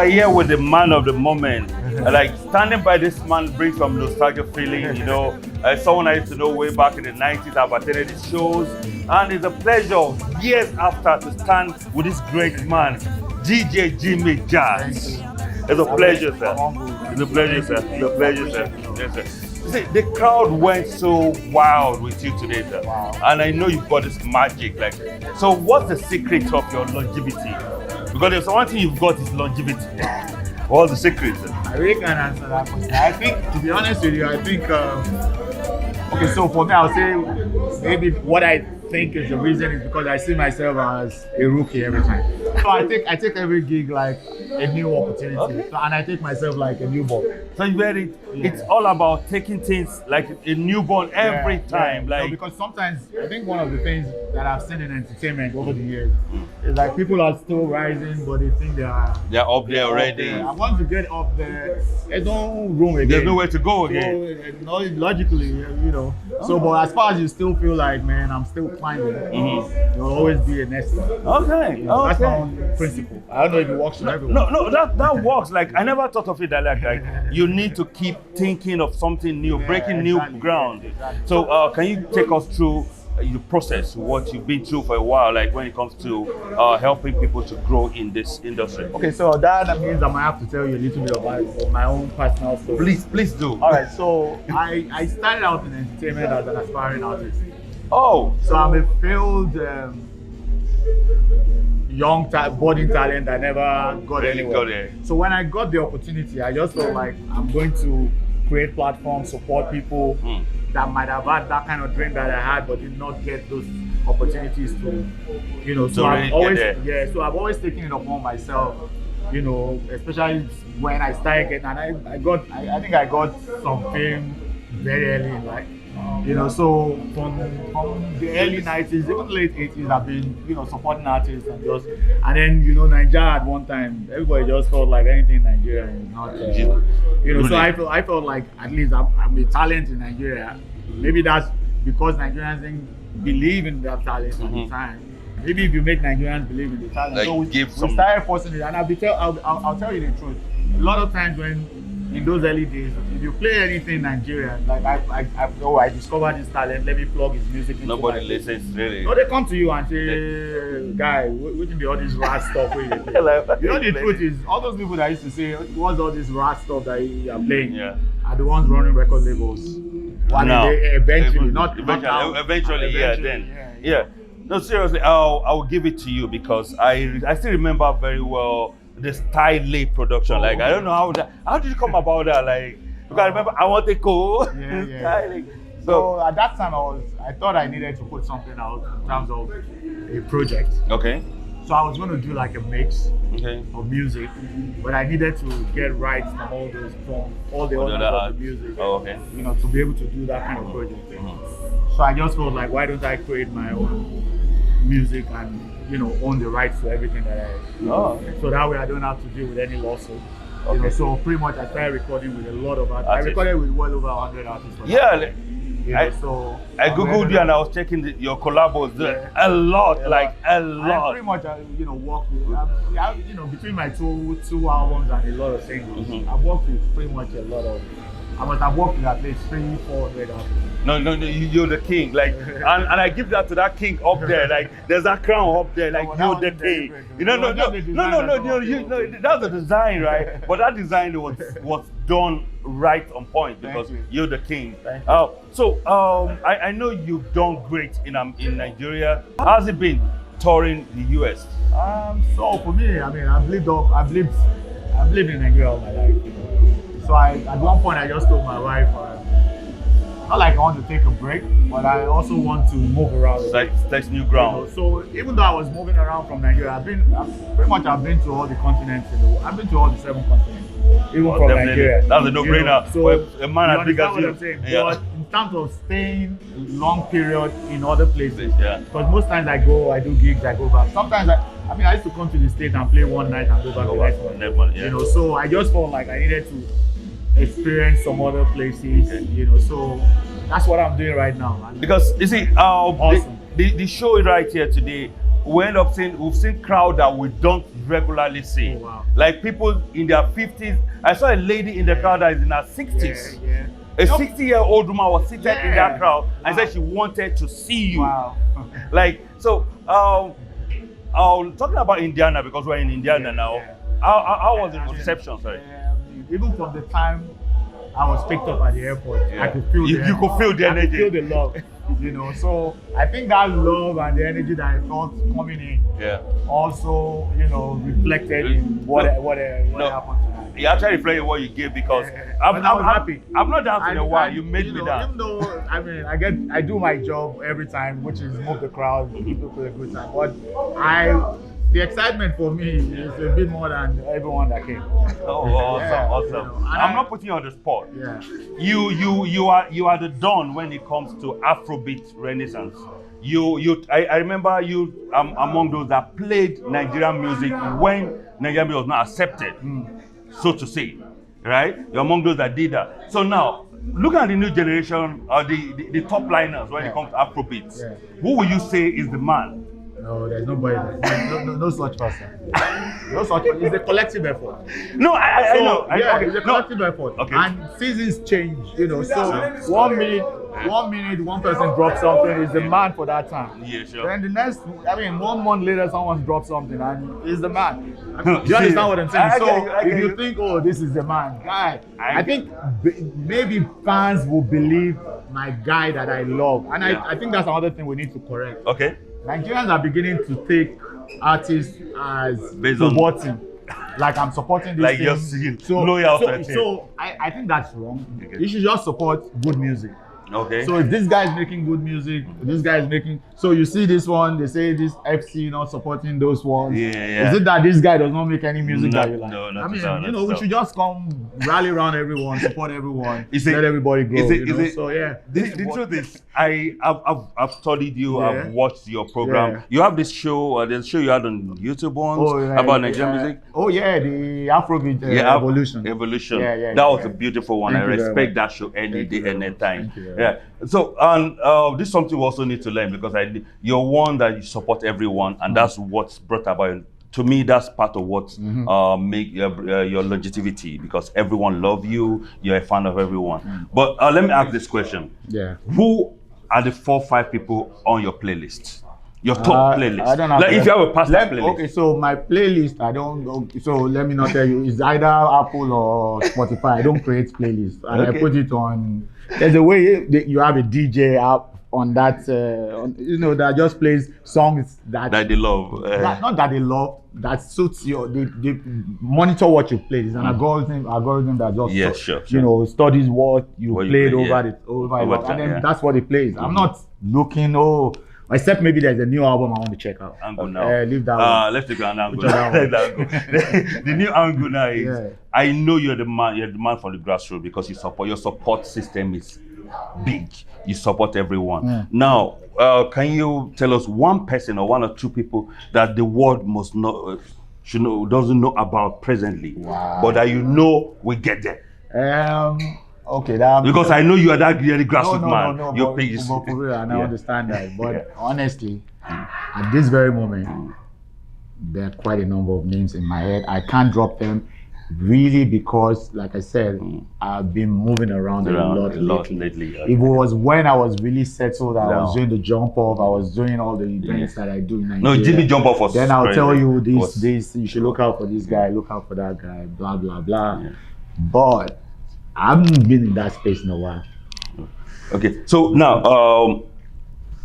are here with the man of the moment. Like standing by this man brings some nostalgia feeling, you know. Someone I used to know way back in the 90s, I've attended his shows, and it's a pleasure years after to stand with this great man, DJ Jimmy Jatt. It's a pleasure, sir. It's a pleasure, sir. It's a pleasure, sir. Yes, sir. See, the crowd went so wild with you today, sir. Wow. And I know you've got this magic. Like, so what's the secret of your longevity? Because there's one thing you've got is longevity. What's the secret, sir? I really can't answer that question. I think, to be honest with you, I think, okay, so for me, I'll say maybe what I think is the reason is because I see myself as a rookie every time. So I take every gig like a new opportunity, Okay. so, and I take myself like a newborn. So you get it. It's all about taking things like a newborn every time. No, Like, because sometimes I think one of the things that I've seen in entertainment over the years is like people are still rising, but they think they're up there already. And once you get up there, there's no room again. There's nowhere to go again. So, no, logically, you know. So, but as far as you still feel like, man, I'm still climbing, there'll always be a next step. Okay. That's my Okay. own principle. I don't know if it works for everyone. No, that works. Like I never thought of it that like you need to keep thinking of something new, breaking exactly, new ground. exactly. So can you take us through the process, what you've been through for a while, like when it comes to helping people to grow in this industry? Okay, so that means I might have to tell you a little bit about my own personal story. Please do. All right, so I started out in entertainment as an aspiring artist. Oh, So I'm a failed young budding talent that never got Really anywhere. got there. So when I got the opportunity, I just felt like I'm going to create platforms, support people that might have had that kind of dream that I had, but did not get those opportunities to, you know. So To I've really always, get there. so I've always taken it upon myself, you know, especially when I started getting, and I think I got some fame very early in life. You know, so from the early 90s, even late 80s, I've been, you know, supporting artists and then, you know, Nigeria at one time, everybody just felt like anything in Nigeria is not, you know, so I felt like at least I'm a talent in Nigeria. Maybe that's because Nigerians didn't believe in that talent at the time. Maybe if you make Nigerians believe in the talent, Like so we started forcing it, and I'll tell you the truth. A lot of times in those early days, if you play anything in Nigeria, like I discovered this talent, let me plug his music into nobody my listens really. No, they come to you and say, guy, what can be all this rat stuff? You know, the truth is, all those people that used to say, what's all this rat stuff that you are playing, are the ones running record labels. Eventually, not now. Eventually, yeah. No, seriously, I will give it to you because I still remember very well the style production. Like I don't know how did you come about that? Like because I remember I want to go. Styling. So at that time I thought I needed to put something out in terms of a project. Okay. So I was going to do like a mix of music, but I needed to get rights from all the others of the music. Oh, okay. You know, to be able to do that kind of project. So I just felt like, why don't I create my own music and, you know, own the rights to everything that I do. So that way I don't have to deal with any lawsuit. You know, so pretty much I started recording with a lot of artists. I recorded with well over 100 artists. I googled you and I was checking your collabos. A lot. I pretty much, you know, worked with, you know, between my two albums and a lot of singles, I've worked with pretty much a lot of. I must have worked with at least 300-400 artists. No, you're the king. Like, and I give that to that king up there. Like, there's that crown up there. Like, you're the king. You know, no. That's the design, right? But that design was done right on point because you're the king. I know you've done great in Nigeria. How's it been touring the US? So for me, I mean, I've lived in Nigeria all my life. You know? So at one point I just told my wife, not like I want to take a break, but I also want to move around. That's new ground. You know? So even though I was moving around from Nigeria, I've been to all the continents in the world. I've been to all the 7 continents, even from Nigeria. That's a no-brainer. So a man as big as what you. I'm saying? But in terms of staying long period in other places, because most times I do gigs, I go back. Sometimes I used to come to the States and play one night and go back the next one. You know, so I just felt like I needed to experience some other places, you know, so that's what I'm doing right now. Because you see, awesome. the show right here today we end up seeing, we've seen crowd that we don't regularly see. Oh, wow. Like people in their 50s. I saw a lady in the crowd that is in her 60s. Yeah. A 60-year-old woman was seated in that Yeah. crowd and Wow. said she wanted to see you. Wow. Like, so, talking about Indiana, because we're in Indiana now, Yeah. how was the reception? Sorry. Even from the time I was picked up at the airport, I could feel You could feel the I could energy. feel the love. So I think that love and the energy that I felt coming in Yeah. also, reflected in what happened tonight. You actually reflected what you gave because But I was happy. I've not danced in a while. You made me dance. Even though I do my job every time, which is move the crowd, give people a good time. But the excitement for me is a bit more than everyone that came. Oh, awesome, Yeah, awesome. I'm not putting you on the spot. Yeah. You are the dawn when it comes to Afrobeat Renaissance. I remember you among those that played Nigerian music when Nigerian music was not accepted, so to say, right? You're among those that did that. So now, looking at the new generation, the top liners when it comes to Afrobeats, who will you say is the man? No, there's nobody. No such person. No such person. It's a collective effort. No, I know. It's a collective effort. Okay. And seasons change, So 1 minute, one person drops something, is the man for that time. Yeah, sure. Then the next, 1 month later, someone drops something and is the man. Do you understand what I'm saying? I get if you you. think, oh, this is the man, guy, I think maybe fans will believe my guy that I love. And I think that's another thing we need to correct. Okay. Nigerians are beginning to take artists as Based on- supporting. Like I'm supporting this Like thing. you're seeing loyal to a team. So I think that's wrong. Okay. You should just support good music. Okay. So if this guy is making good music, this guy is making. So you see this one, they say this FC not supporting those ones. Yeah. Is it that this guy does not make any music that you like? No, not I mean, at all, not we at all. should just come rally around everyone, support everyone, Is it- let everybody grow. is it- So yeah. The truth is, I've studied you. Yeah. I've watched your program. Yeah. You have this show. There's a show you had on YouTube once yeah, about Nigerian music. Oh yeah, the Afrobeat Evolution. Evolution. Yeah, that was yeah. a beautiful one. Thank I you very respect much. that show any Thank you day, very any much. time. Thank you very So, and this is something we also need to learn because you're one that you support everyone, and that's what's brought about. To me, that's part of what make your longevity because everyone love you. You're a fan of everyone. But let me ask this question: Yeah. who are the 4-5 people on your playlist? Your top playlist. I don't know. Like if you have a personal playlist. Okay, so my playlist, I don't know. So let me not tell you, it's either Apple or Spotify. I don't create playlists, and Okay. I put it on. There's a way you have a DJ app on that, that just plays songs that That they love. not that they love, that suits your. They monitor what you play. It's an algorithm that just Yeah, sure. studies what you What you played play, over yeah. it over Over and time, then yeah. that's what it plays. I'm not looking except maybe there's a new album I want to check out. Angle now. Leave that one. Let's take an angle. Which other one? The new angle now is Yeah. I know you're the man from the grassroots because your support system is big. You support everyone. Yeah. Now, can you tell us one person or one or two people that the world must know doesn't know about presently, but that we get there? Okay, that Because I know you are that really grassroots man. No, Your but page is for real, and I Yeah. understand that. But honestly, at this very moment, there are quite a number of names in my head. I can't drop them really because, like I said, I've been moving around a lot lately. Okay. It was when I was really settled, I was No. doing the jump off, I was doing all the events that I do in Nigeria. No, Jimmy Jump Off was Then I'll crazy. tell you Was- this, you should look out for this guy, look out for that guy, blah, blah, blah. But I haven't been in that space in a while. Okay, so now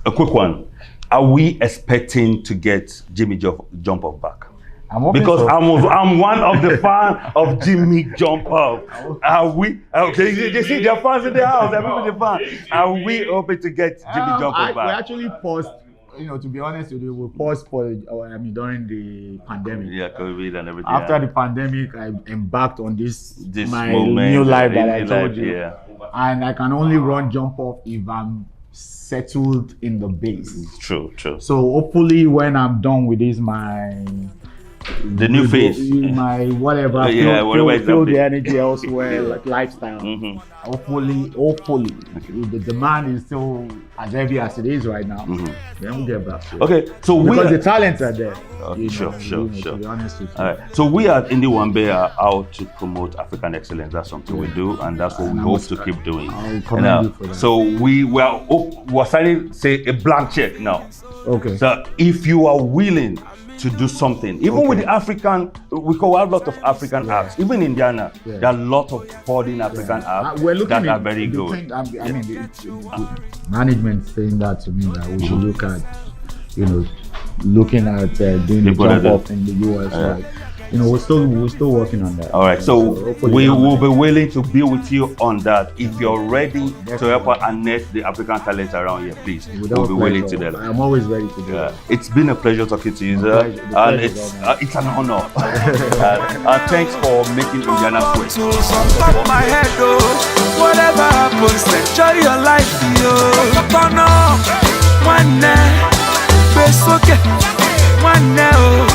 a quick one. Are we expecting to get Jimmy Jump Off back? I'm hoping Because so. I'm one of the fans of Jimmy Jump Off. Are we? Okay, you see the fans in the house. Everybody fan. Are we hoping to get Jimmy Jump Off We back? actually paused. To be honest with you, we paused during the pandemic. Yeah, COVID and everything. After the pandemic, I embarked on this my moment, new life that I new told life, you. yeah. And I can only run jump off if I'm settled in the base. True. So hopefully when I'm done with this, my the new face. My whatever, Yeah, whatever is feel the happening. energy elsewhere, like lifestyle. Hopefully, the demand is still as heavy as it is right now. Then we'll get back to it. Okay, so Because the talents are there. Sure. To be honest with you. All right. So we at Indie Wambe are out to promote African excellence. That's something we do, and that's what we hope to keep doing. I'll commend you for that. So we're starting to say a blank check now. Okay. So if you are willing to do something, even with the African, we have a lot of African acts. Even in Ghana, there are a lot of foreign African acts that are very good. The management saying that to me that we should look at, looking at doing the jump off in the US. Like, we're still working on that. All right, so we will be willing to be with you on that. If you're ready to help us harness the African talent around here, please, we'll be willing to do that. I'm always ready to do that. It's been a pleasure talking to you, sir, and it's an honor. And thanks for making Indiana great. Top my head, whatever happens, enjoy your life, yo. One day,